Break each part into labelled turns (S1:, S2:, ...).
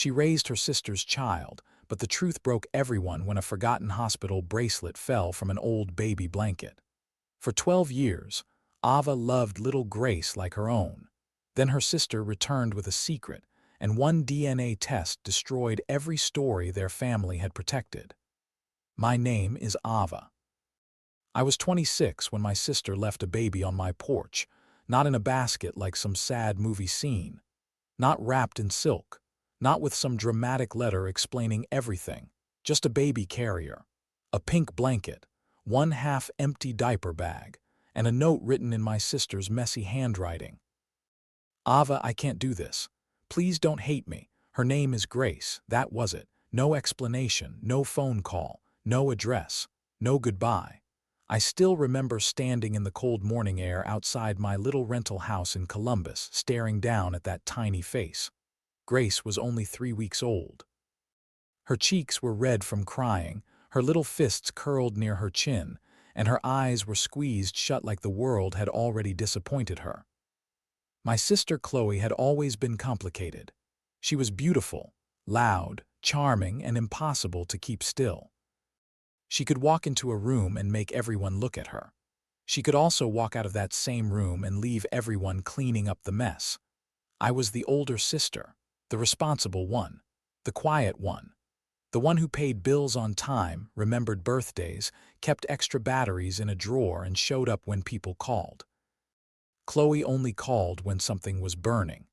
S1: She raised her sister's child, but the truth broke everyone when a forgotten hospital bracelet fell from an old baby blanket. For 12 years, Ava loved little Grace like her own. Then her sister returned with a secret, and one DNA test destroyed every story their family had protected. My name is Ava. I was 26 when my sister left a baby on my porch, not in a basket like some sad movie scene, not wrapped in silk, not with some dramatic letter explaining everything, just a baby carrier, a pink blanket, one half-empty diaper bag, and a note written in my sister's messy handwriting. Ava, I can't do this. Please don't hate me. Her name is Grace, that was it. No explanation, no phone call, no address, no goodbye. I still remember standing in the cold morning air outside my little rental house in Columbus, staring down at that tiny face. Grace was only 3 weeks old. Her cheeks were red from crying, her little fists curled near her chin, and her eyes were squeezed shut like the world had already disappointed her. My sister Chloe had always been complicated. She was beautiful, loud, charming, and impossible to keep still. She could walk into a room and make everyone look at her. She could also walk out of that same room and leave everyone cleaning up the mess. I was the older sister, the responsible one, the quiet one, the one who paid bills on time, remembered birthdays, kept extra batteries in a drawer, and showed up when people called. Chloe only called when something was burning.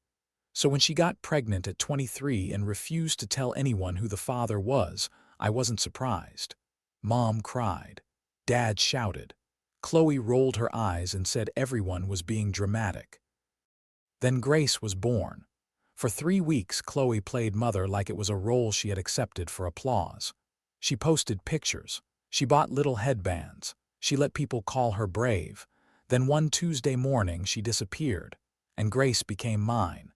S1: So when she got pregnant at 23 and refused to tell anyone who the father was, I wasn't surprised. Mom cried. Dad shouted. Chloe rolled her eyes and said everyone was being dramatic. Then Grace was born. For 3 weeks, Chloe played mother like it was a role she had accepted for applause. She posted pictures. She bought little headbands. She let people call her brave. Then one Tuesday morning, she disappeared, and Grace became mine.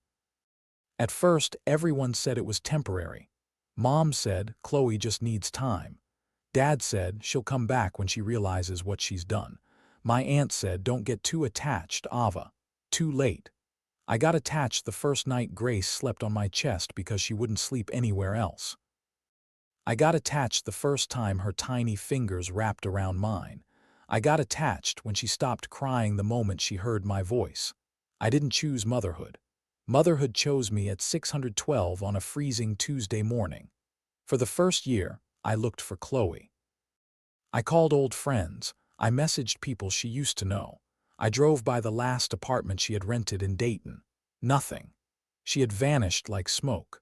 S1: At first, everyone said it was temporary. Mom said, Chloe just needs time. Dad said, she'll come back when she realizes what she's done. My aunt said, don't get too attached, Ava. Too late. I got attached the first night Grace slept on my chest because she wouldn't sleep anywhere else. I got attached the first time her tiny fingers wrapped around mine. I got attached when she stopped crying the moment she heard my voice. I didn't choose motherhood. Motherhood chose me at 612 on a freezing Tuesday morning. For the first year, I looked for Chloe. I called old friends. I messaged people she used to know. I drove by the last apartment she had rented in Dayton. Nothing. She had vanished like smoke.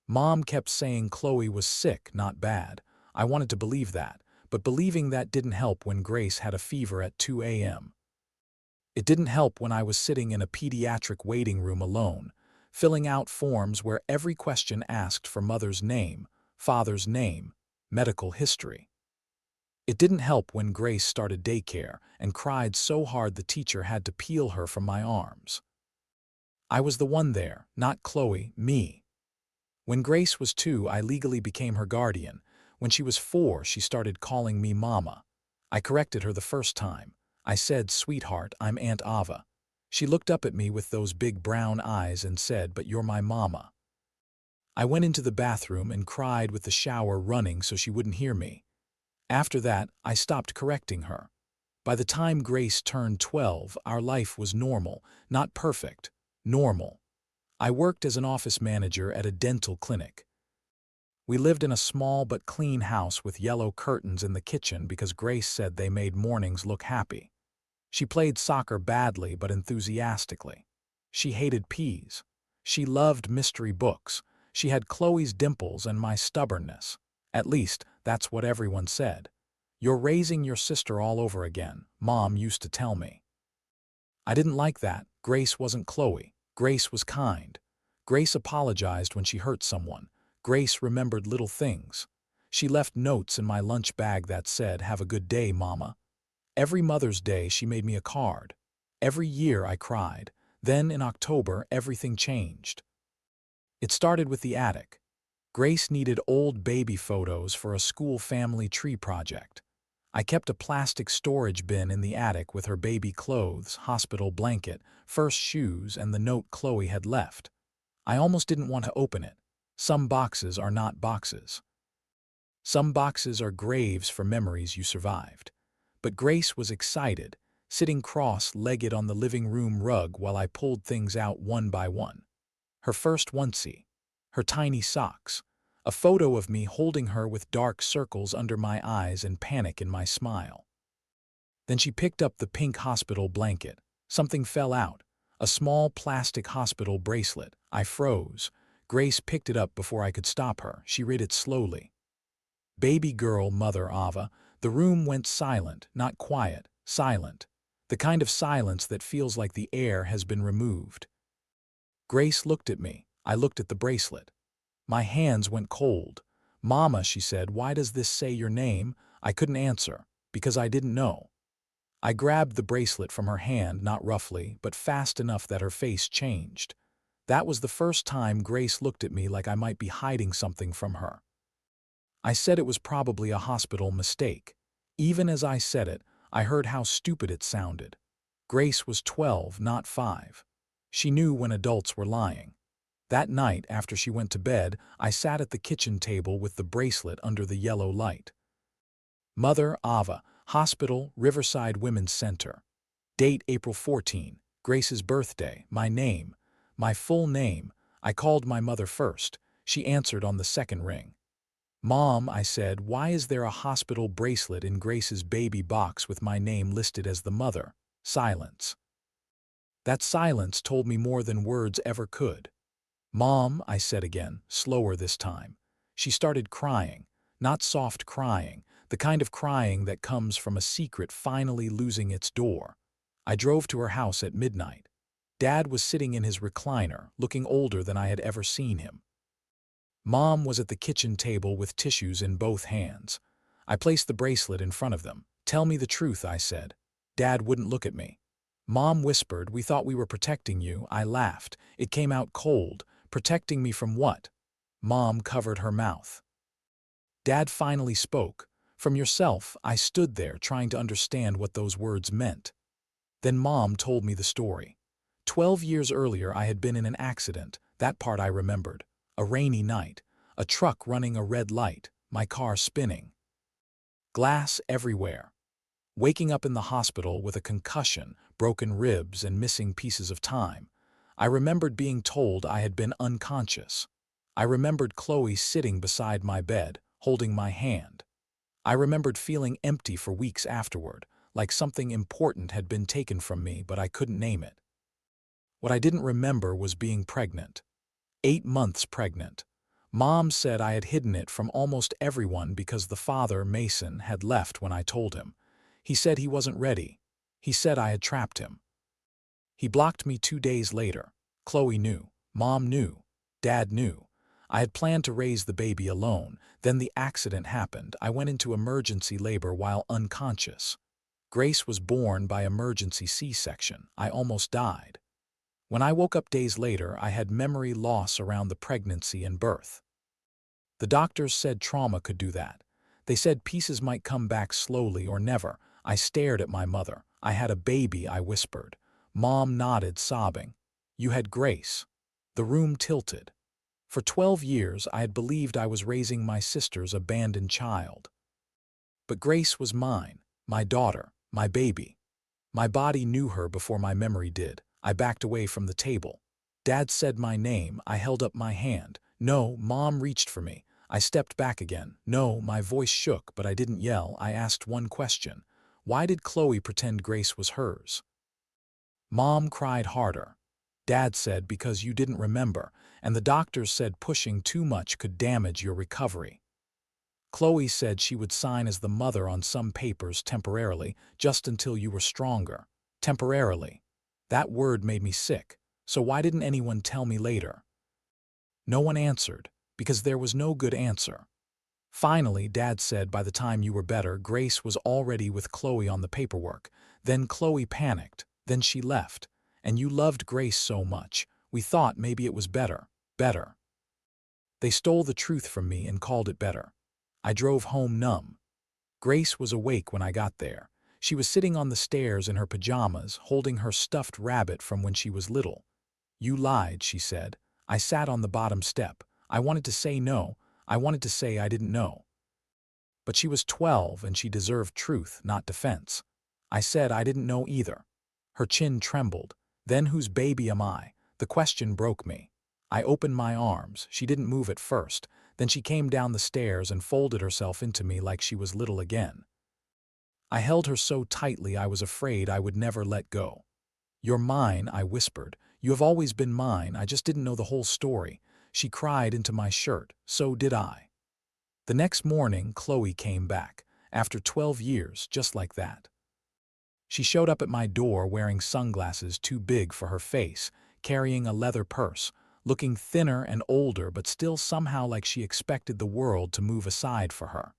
S1: Mom kept saying Chloe was sick, not bad. I wanted to believe that, but believing that didn't help when Grace had a fever at 2 a.m. It didn't help when I was sitting in a pediatric waiting room alone, filling out forms where every question asked for mother's name, father's name, medical history. It didn't help when Grace started daycare and cried so hard the teacher had to peel her from my arms. I was the one there, not Chloe, me. When Grace was 2, I legally became her guardian. When she was 4, she started calling me Mama. I corrected her the first time. I said, sweetheart, I'm Aunt Ava. She looked up at me with those big brown eyes and said, but you're my mama. I went into the bathroom and cried with the shower running so she wouldn't hear me. After that, I stopped correcting her. By the time Grace turned 12, our life was normal, not perfect, normal. I worked as an office manager at a dental clinic. We lived in a small but clean house with yellow curtains in the kitchen because Grace said they made mornings look happy. She played soccer badly but enthusiastically. She hated peas. She loved mystery books. She had Chloe's dimples and my stubbornness. At least, that's what everyone said. You're raising your sister all over again, Mom used to tell me. I didn't like that. Grace wasn't Chloe. Grace was kind. Grace apologized when she hurt someone. Grace remembered little things. She left notes in my lunch bag that said, have a good day, Mama. Every Mother's Day she made me a card. Every year I cried. Then in October everything changed. It started with the attic. Grace needed old baby photos for a school family tree project. I kept a plastic storage bin in the attic with her baby clothes, hospital blanket, first shoes, and the note Chloe had left. I almost didn't want to open it. Some boxes are not boxes. Some boxes are graves for memories you survived. But Grace was excited, sitting cross-legged on the living room rug while I pulled things out one by one. Her first onesie, her tiny socks, a photo of me holding her with dark circles under my eyes and panic in my smile. Then she picked up the pink hospital blanket. Something fell out, a small plastic hospital bracelet. I froze. Grace picked it up before I could stop her. She read it slowly. Baby girl, Mother Ava. The room went silent, not quiet, silent. The kind of silence that feels like the air has been removed. Grace looked at me. I looked at the bracelet. My hands went cold. Mama, she said, why does this say your name? I couldn't answer, because I didn't know. I grabbed the bracelet from her hand, not roughly, but fast enough that her face changed. That was the first time Grace looked at me like I might be hiding something from her. I said it was probably a hospital mistake. Even as I said it, I heard how stupid it sounded. Grace was 12, not 5. She knew when adults were lying. That night, after she went to bed, I sat at the kitchen table with the bracelet under the yellow light. Mother Ava, Hospital, Riverside Women's Center. Date April 14, Grace's birthday, my name, my full name. I called my mother first. She answered on the second ring. Mom, I said, why is there a hospital bracelet in Grace's baby box with my name listed as the mother? Silence. That silence told me more than words ever could. Mom, I said again, slower this time. She started crying, not soft crying, the kind of crying that comes from a secret finally losing its door. I drove to her house at midnight. Dad was sitting in his recliner, looking older than I had ever seen him. Mom was at the kitchen table with tissues in both hands. I placed the bracelet in front of them. Tell me the truth, I said. Dad wouldn't look at me. Mom whispered, we thought we were protecting you. I laughed. It came out cold. Protecting me from what? Mom covered her mouth. Dad finally spoke. From yourself. I stood there trying to understand what those words meant. Then Mom told me the story. 12 years earlier I had been in an accident. That part I remembered. A rainy night. A truck running a red light. My car spinning. Glass everywhere. Waking up in the hospital with a concussion, broken ribs, and missing pieces of time. I remembered being told I had been unconscious. I remembered Chloe sitting beside my bed, holding my hand. I remembered feeling empty for weeks afterward, like something important had been taken from me, but I couldn't name it. What I didn't remember was being pregnant. 8 months pregnant. Mom said I had hidden it from almost everyone because the father, Mason, had left when I told him. He said he wasn't ready. He said I had trapped him. He blocked me 2 days later. Chloe knew. Mom knew. Dad knew. I had planned to raise the baby alone. Then the accident happened. I went into emergency labor while unconscious. Grace was born by emergency C-section. I almost died. When I woke up days later, I had memory loss around the pregnancy and birth. The doctors said trauma could do that. They said pieces might come back slowly or never. I stared at my mother. I had a baby, I whispered. Mom nodded, sobbing. You had Grace. The room tilted. For 12 years, I had believed I was raising my sister's abandoned child. But Grace was mine, my daughter, my baby. My body knew her before my memory did. I backed away from the table. Dad said my name. I held up my hand. No, Mom reached for me. I stepped back again. No, my voice shook, but I didn't yell. I asked one question. Why did Chloe pretend Grace was hers? Mom cried harder. Dad said because you didn't remember, and the doctors said pushing too much could damage your recovery. Chloe said she would sign as the mother on some papers temporarily, just until you were stronger. Temporarily. That word made me sick. So why didn't anyone tell me later? No one answered, because there was no good answer. Finally, Dad said by the time you were better, Grace was already with Chloe on the paperwork. Then Chloe panicked. Then she left. And you loved Grace so much. We thought maybe it was better. Better. They stole the truth from me and called it better. I drove home numb. Grace was awake when I got there. She was sitting on the stairs in her pajamas, holding her stuffed rabbit from when she was little. You lied, she said. I sat on the bottom step. I wanted to say no. I wanted to say I didn't know. But she was 12 and she deserved truth, not defense. I said I didn't know either. Her chin trembled. Then whose baby am I? The question broke me. I opened my arms. She didn't move at first. Then she came down the stairs and folded herself into me like she was little again. I held her so tightly I was afraid I would never let go. "You're mine," I whispered. "You have always been mine. I just didn't know the whole story." She cried into my shirt. So did I. The next morning, Chloe came back. After 12 years, just like that. She showed up at my door wearing sunglasses too big for her face, carrying a leather purse, looking thinner and older but still somehow like she expected the world to move aside for her.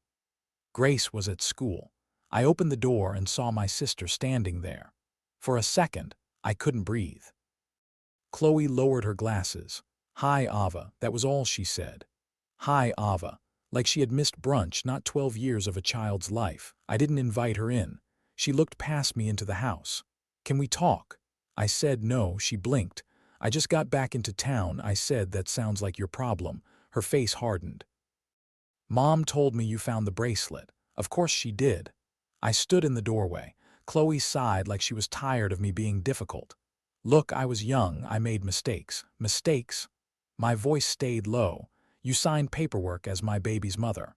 S1: Grace was at school. I opened the door and saw my sister standing there. For a second, I couldn't breathe. Chloe lowered her glasses. "Hi, Ava," that was all she said. "Hi, Ava," like she had missed brunch, not 12 years of a child's life. I didn't invite her in. She looked past me into the house. "Can we talk?" I said no. She blinked. "I just got back into town," I said. "That sounds like your problem." Her face hardened. "Mom told me you found the bracelet." Of course she did. I stood in the doorway. Chloe sighed like she was tired of me being difficult. "Look, I was young. I made mistakes." "Mistakes?" My voice stayed low. "You signed paperwork as my baby's mother.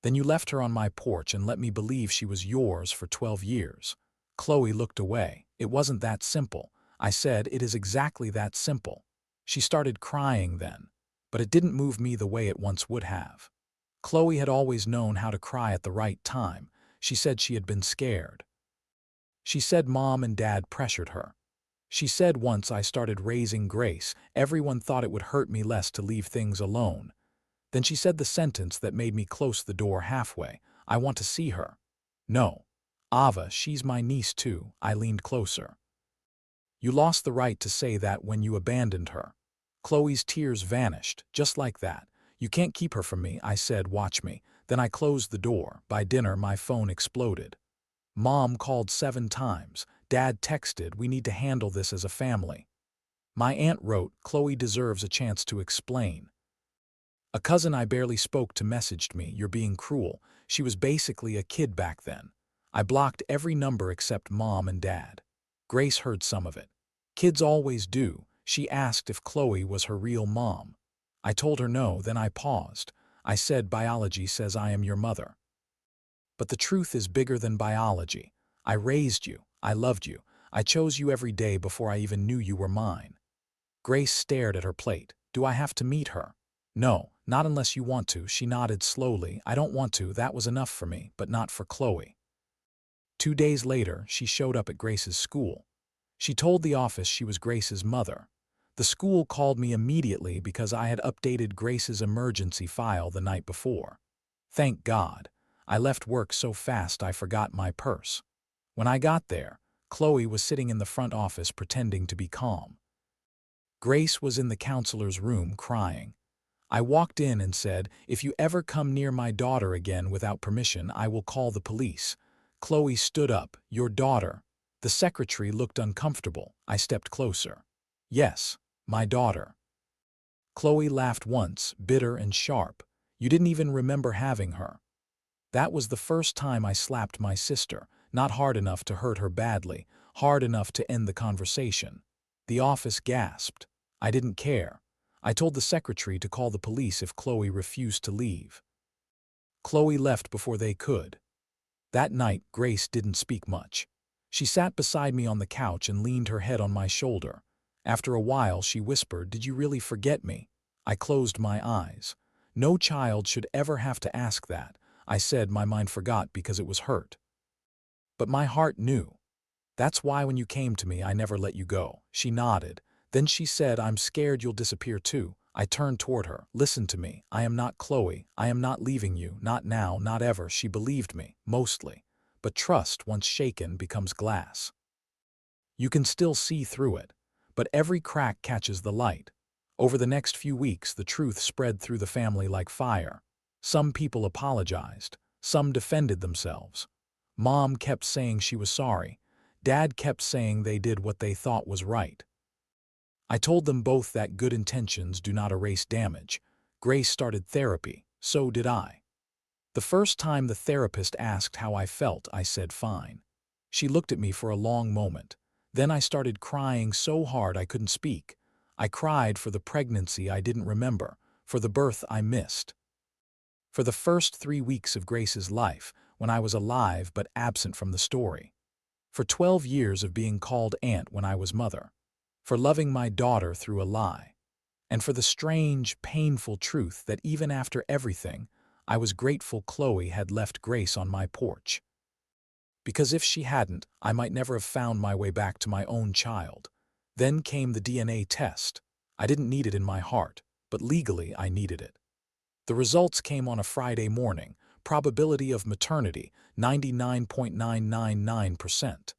S1: Then you left her on my porch and let me believe she was yours for 12 years. Chloe looked away. "It wasn't that simple." I said, "It is exactly that simple." She started crying then. But it didn't move me the way it once would have. Chloe had always known how to cry at the right time. She said she had been scared. She said Mom and Dad pressured her. She said once I started raising Grace, everyone thought it would hurt me less to leave things alone. Then she said the sentence that made me close the door halfway. "I want to see her." "No. Ava, she's my niece too." I leaned closer. "You lost the right to say that when you abandoned her." Chloe's tears vanished, just like that. "You can't keep her from me," I said. "Watch me." Then I closed the door. By dinner, my phone exploded. Mom called 7 times. Dad texted, "We need to handle this as a family." My aunt wrote, "Chloe deserves a chance to explain." A cousin I barely spoke to messaged me, "You're being cruel." She was basically a kid back then. I blocked every number except Mom and Dad. Grace heard some of it. Kids always do. She asked if Chloe was her real mom. I told her no, then I paused. I said, "Biology says I am your mother. But the truth is bigger than biology. I raised you. I loved you. I chose you every day before I even knew you were mine." Grace stared at her plate. "Do I have to meet her?" "No, not unless you want to." She nodded slowly. "I don't want to. That was enough for me, but not for Chloe." 2 days later, she showed up at Grace's school. She told the office she was Grace's mother. The school called me immediately because I had updated Grace's emergency file the night before. Thank God. I left work so fast I forgot my purse. When I got there, Chloe was sitting in the front office pretending to be calm. Grace was in the counselor's room crying. I walked in and said, "If you ever come near my daughter again without permission, I will call the police." Chloe stood up. "Your daughter?" The secretary looked uncomfortable. I stepped closer. "Yes, my daughter." Chloe laughed once, bitter and sharp. "You didn't even remember having her." That was the first time I slapped my sister, not hard enough to hurt her badly, hard enough to end the conversation. The office gasped. I didn't care. I told the secretary to call the police if Chloe refused to leave. Chloe left before they could. That night, Grace didn't speak much. She sat beside me on the couch and leaned her head on my shoulder. After a while, she whispered, "Did you really forget me?" I closed my eyes. "No child should ever have to ask that." I said my mind forgot because it was hurt. But my heart knew. "That's why when you came to me, I never let you go." She nodded. Then she said, "I'm scared you'll disappear too." I turned toward her. "Listen to me. I am not Chloe. I am not leaving you. Not now, not ever." She believed me, mostly. But trust, once shaken, becomes glass. You can still see through it, but every crack catches the light. Over the next few weeks, the truth spread through the family like fire. Some people apologized. Some defended themselves. Mom kept saying she was sorry. Dad kept saying they did what they thought was right. I told them both that good intentions do not erase damage. Grace started therapy, so did I. The first time the therapist asked how I felt, I said fine. She looked at me for a long moment. Then I started crying so hard I couldn't speak. I cried for the pregnancy I didn't remember, for the birth I missed. For the first 3 weeks of Grace's life, when I was alive but absent from the story. For 12 years of being called aunt when I was mother. For loving my daughter through a lie. And for the strange, painful truth that even after everything, I was grateful Chloe had left Grace on my porch. Because if she hadn't, I might never have found my way back to my own child. Then came the DNA test. I didn't need it in my heart, but legally I needed it. The results came on a Friday morning. Probability of maternity, 99.999%.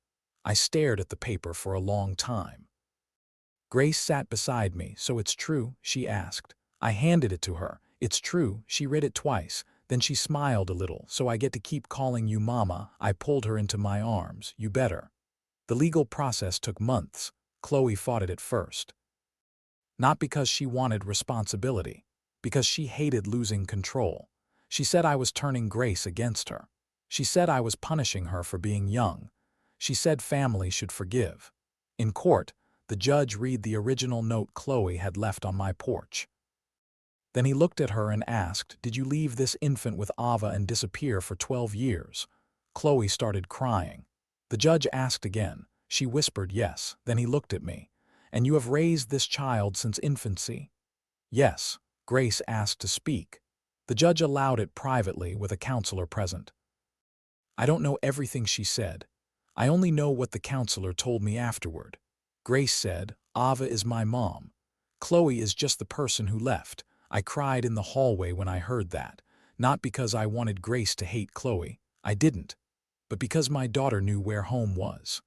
S1: I stared at the paper for a long time. Grace sat beside me. "So it's true?" she asked. I handed it to her. "It's true." She read it twice. Then she smiled a little. "So I get to keep calling you Mama." I pulled her into my arms. "You better." The legal process took months. Chloe fought it at first. Not because she wanted responsibility, because she hated losing control. She said I was turning Grace against her. She said I was punishing her for being young. She said family should forgive. In court, the judge read the original note Chloe had left on my porch. Then he looked at her and asked, "Did you leave this infant with Ava and disappear for 12 years? Chloe started crying. The judge asked again. She whispered yes. Then he looked at me. "And you have raised this child since infancy?" "Yes." Grace asked to speak. The judge allowed it privately with a counselor present. I don't know everything she said. I only know what the counselor told me afterward. Grace said, "Ava is my mom. Chloe is just the person who left." I cried in the hallway when I heard that, not because I wanted Grace to hate Chloe. I didn't. But because my daughter knew where home was.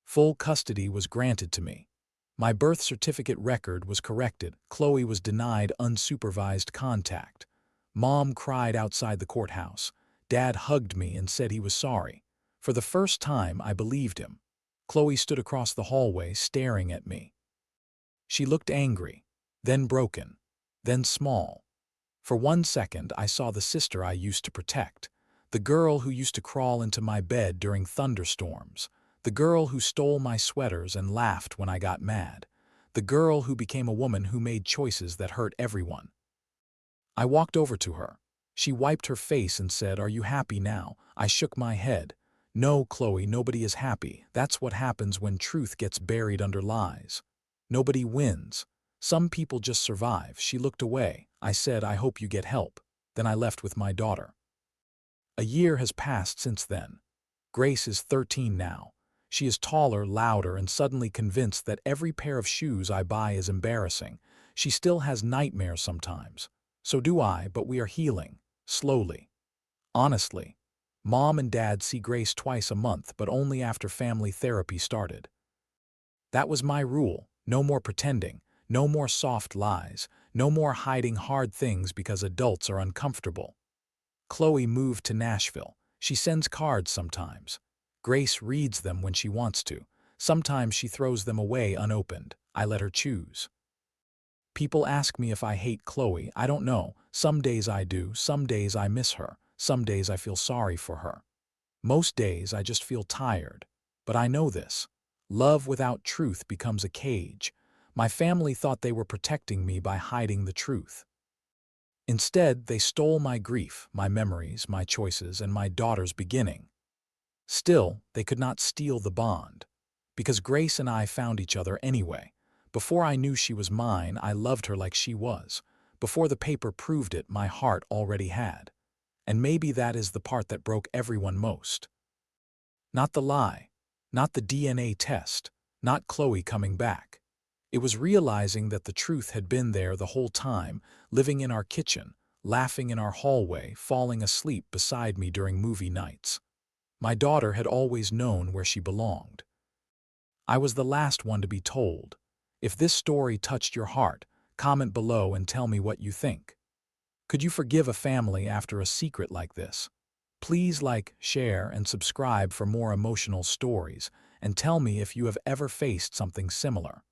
S1: Full custody was granted to me. My birth certificate record was corrected. Chloe was denied unsupervised contact. Mom cried outside the courthouse. Dad hugged me and said he was sorry. For the first time, I believed him. Chloe stood across the hallway staring at me. She looked angry, then broken, then small. For 1 second, I saw the sister I used to protect. The girl who used to crawl into my bed during thunderstorms. The girl who stole my sweaters and laughed when I got mad. The girl who became a woman who made choices that hurt everyone. I walked over to her. She wiped her face and said, "Are you happy now?" I shook my head. "No, Chloe, nobody is happy. That's what happens when truth gets buried under lies. Nobody wins. Some people just survive." She looked away. I said, "I hope you get help." Then I left with my daughter. A year has passed since then. Grace is 13 now. She is taller, louder, and suddenly convinced that every pair of shoes I buy is embarrassing. She still has nightmares sometimes. So do I, but we are healing. Slowly. Honestly. Mom and Dad see Grace twice a month, but only after family therapy started. That was my rule. No more pretending. No more soft lies. No more hiding hard things because adults are uncomfortable. Chloe moved to Nashville. She sends cards sometimes. Grace reads them when she wants to. Sometimes she throws them away unopened. I let her choose. People ask me if I hate Chloe. I don't know. Some days I do. Some days I miss her. Some days I feel sorry for her. Most days I just feel tired. But I know this. Love without truth becomes a cage. My family thought they were protecting me by hiding the truth. Instead, they stole my grief, my memories, my choices, and my daughter's beginning. Still, they could not steal the bond. Because Grace and I found each other anyway. Before I knew she was mine, I loved her like she was. Before the paper proved it, my heart already had. And maybe that is the part that broke everyone most. Not the lie. Not the DNA test. Not Chloe coming back. It was realizing that the truth had been there the whole time, living in our kitchen, laughing in our hallway, falling asleep beside me during movie nights. My daughter had always known where she belonged. I was the last one to be told. If this story touched your heart, comment below and tell me what you think. Could you forgive a family after a secret like this? Please like, share, and subscribe for more emotional stories, and tell me if you have ever faced something similar.